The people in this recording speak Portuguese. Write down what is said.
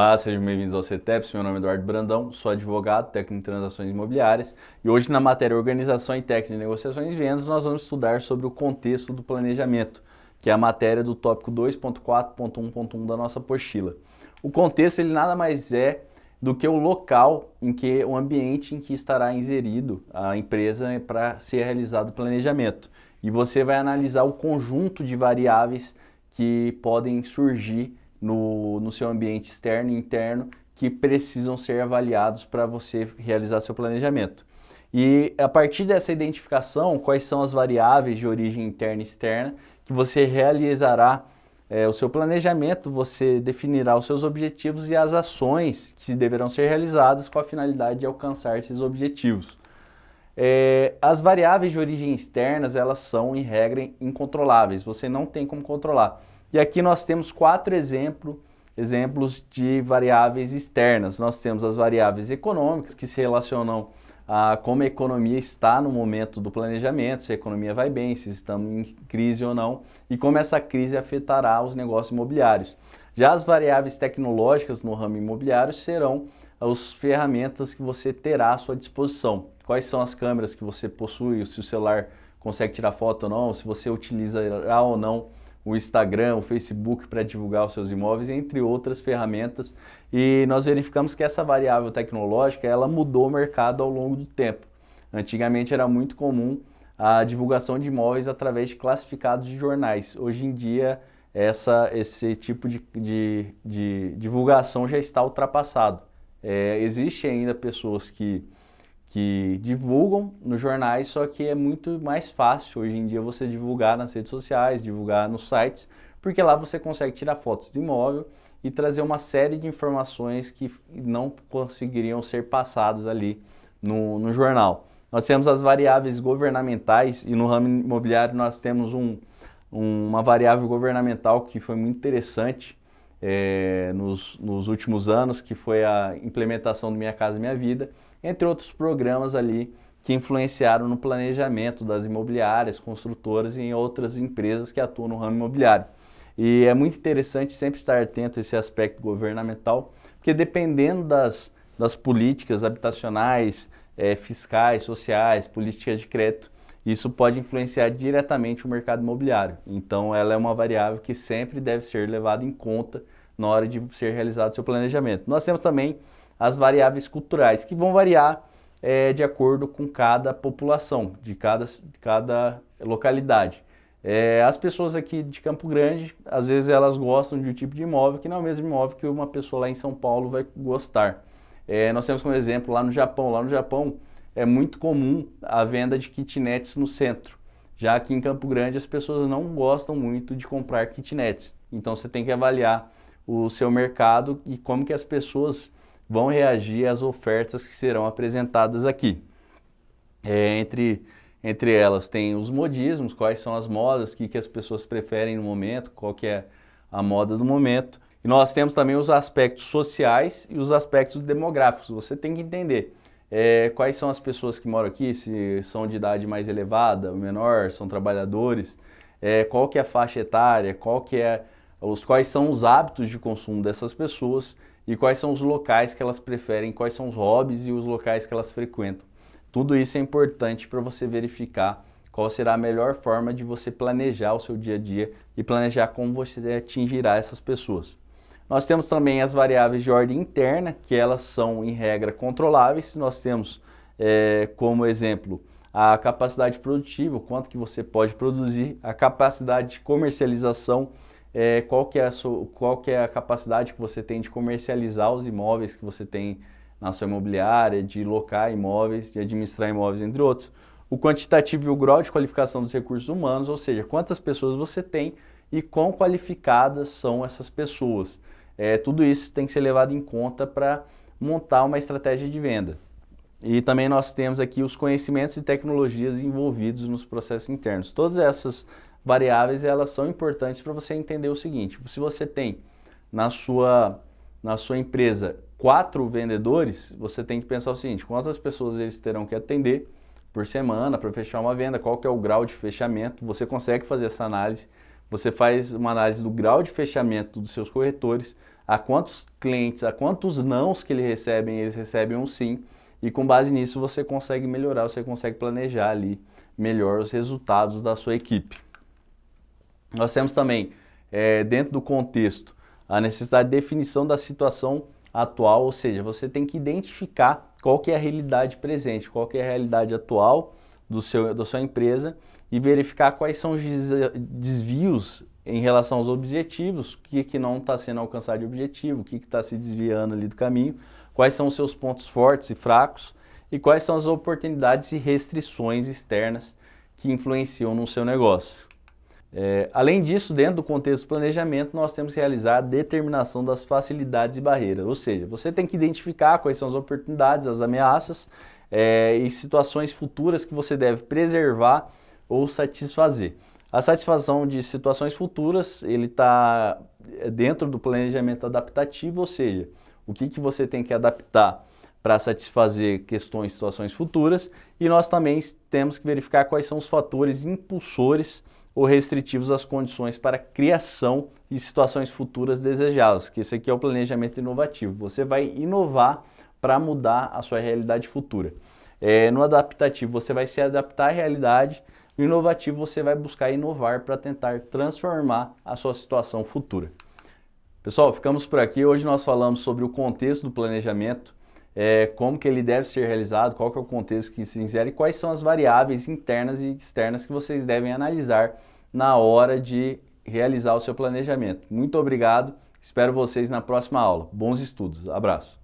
Olá, sejam bem-vindos ao CTEPS. Meu nome é Eduardo Brandão, sou advogado, técnico em transações imobiliárias e hoje na matéria Organização e Técnica de Negociações e Vendas nós vamos estudar sobre o contexto do planejamento, que é a matéria do tópico 2.4.1.1 da nossa apostila. O contexto ele nada mais é do que o local em que, o ambiente em que estará inserido a empresa para ser realizado o planejamento. E você vai analisar o conjunto de variáveis que podem surgir no seu ambiente externo e interno que precisam ser avaliados para você realizar seu planejamento. E a partir dessa identificação, quais são as variáveis de origem interna e externa que você realizará o seu planejamento, você definirá os seus objetivos e as ações que deverão ser realizadas com a finalidade de alcançar esses objetivos. As variáveis de origem externas, elas são, em regra, incontroláveis, você não tem como controlar. E aqui nós temos 4 exemplos de variáveis externas. Nós temos as variáveis econômicas, que se relacionam a como a economia está no momento do planejamento, se a economia vai bem, se estamos em crise ou não, e como essa crise afetará os negócios imobiliários. Já as variáveis tecnológicas no ramo imobiliário serão as ferramentas que você terá à sua disposição. Quais são as câmeras que você possui, se o celular consegue tirar foto ou não, se você utilizará ou não o Instagram, o Facebook para divulgar os seus imóveis, entre outras ferramentas. E nós verificamos que essa variável tecnológica, ela mudou o mercado ao longo do tempo. Antigamente era muito comum a divulgação de imóveis através de classificados de jornais. Hoje em dia, esse tipo de divulgação já está ultrapassado. Existe ainda pessoas que divulgam nos jornais, só que é muito mais fácil hoje em dia você divulgar nas redes sociais, divulgar nos sites, porque lá você consegue tirar fotos do imóvel e trazer uma série de informações que não conseguiriam ser passadas ali no jornal. Nós temos as variáveis governamentais e no ramo imobiliário nós temos uma variável governamental que foi muito interessante nos últimos anos, que foi a implementação do Minha Casa Minha Vida, entre outros programas ali que influenciaram no planejamento das imobiliárias, construtoras e em outras empresas que atuam no ramo imobiliário. E é muito interessante sempre estar atento a esse aspecto governamental, porque dependendo das políticas habitacionais, fiscais, sociais, políticas de crédito, isso pode influenciar diretamente o mercado imobiliário. Então ela é uma variável que sempre deve ser levada em conta na hora de ser realizado seu planejamento. Nós temos também as variáveis culturais, que vão variar de acordo com cada população, de cada localidade. As pessoas aqui de Campo Grande, às vezes elas gostam de um tipo de imóvel que não é o mesmo imóvel que uma pessoa lá em São Paulo vai gostar. Nós temos como exemplo lá no Japão. Lá no Japão é muito comum a venda de kitnets no centro. Já aqui em Campo Grande as pessoas não gostam muito de comprar kitnets. Então você tem que avaliar o seu mercado e como que as pessoas vão reagir às ofertas que serão apresentadas aqui. Entre elas tem os modismos, quais são as modas, o que as pessoas preferem no momento, qual que é a moda do momento. E nós temos também os aspectos sociais e os aspectos demográficos. Você tem que entender quais são as pessoas que moram aqui, se são de idade mais elevada ou menor, são trabalhadores, qual que é a faixa etária, quais são os hábitos de consumo dessas pessoas e quais são os locais que elas preferem, quais são os hobbies e os locais que elas frequentam. Tudo isso é importante para você verificar qual será a melhor forma de você planejar o seu dia a dia e planejar como você atingirá essas pessoas. Nós temos também as variáveis de ordem interna, que elas são, em regra, controláveis. Nós temos, como exemplo, a capacidade produtiva, o quanto que você pode produzir, a capacidade de comercialização, qual que é a capacidade que você tem de comercializar os imóveis que você tem na sua imobiliária, de locar imóveis, de administrar imóveis, entre outros. O quantitativo e o grau de qualificação dos recursos humanos, ou seja, quantas pessoas você tem e quão qualificadas são essas pessoas. Tudo isso tem que ser levado em conta para montar uma estratégia de venda. E também nós temos aqui os conhecimentos e tecnologias envolvidos nos processos internos. Todas essas variáveis, elas são importantes para você entender o seguinte: se você tem na sua empresa 4 vendedores, você tem que pensar o seguinte: quantas pessoas eles terão que atender por semana para fechar uma venda, qual que é o grau de fechamento. Você consegue fazer essa análise, você faz uma análise do grau de fechamento dos seus corretores, a quantos clientes, a quantos nãos que eles recebem um sim, e com base nisso você consegue melhorar, você consegue planejar ali melhor os resultados da sua equipe. Nós temos também, dentro do contexto, a necessidade de definição da situação atual, ou seja, você tem que identificar qual que é a realidade presente, qual que é a realidade atual da sua empresa e verificar quais são os desvios em relação aos objetivos, o que não está sendo alcançado de objetivo, o que está se desviando ali do caminho, quais são os seus pontos fortes e fracos e quais são as oportunidades e restrições externas que influenciam no seu negócio. Além disso, dentro do contexto do planejamento, nós temos que realizar a determinação das facilidades e barreiras, ou seja, você tem que identificar quais são as oportunidades, as ameaças e situações futuras que você deve preservar ou satisfazer. A satisfação de situações futuras, ele está dentro do planejamento adaptativo, ou seja, o que você tem que adaptar para satisfazer questões, situações futuras, e nós também temos que verificar quais são os fatores impulsores ou restritivos às condições para criação de situações futuras desejáveis, que esse aqui é o planejamento inovativo. Você vai inovar para mudar a sua realidade futura. No adaptativo, você vai se adaptar à realidade. No inovativo, você vai buscar inovar para tentar transformar a sua situação futura. Pessoal, ficamos por aqui. Hoje nós falamos sobre o contexto do planejamento, como que ele deve ser realizado, qual que é o contexto que se insere e quais são as variáveis internas e externas que vocês devem analisar na hora de realizar o seu planejamento. Muito obrigado, espero vocês na próxima aula. Bons estudos, abraço!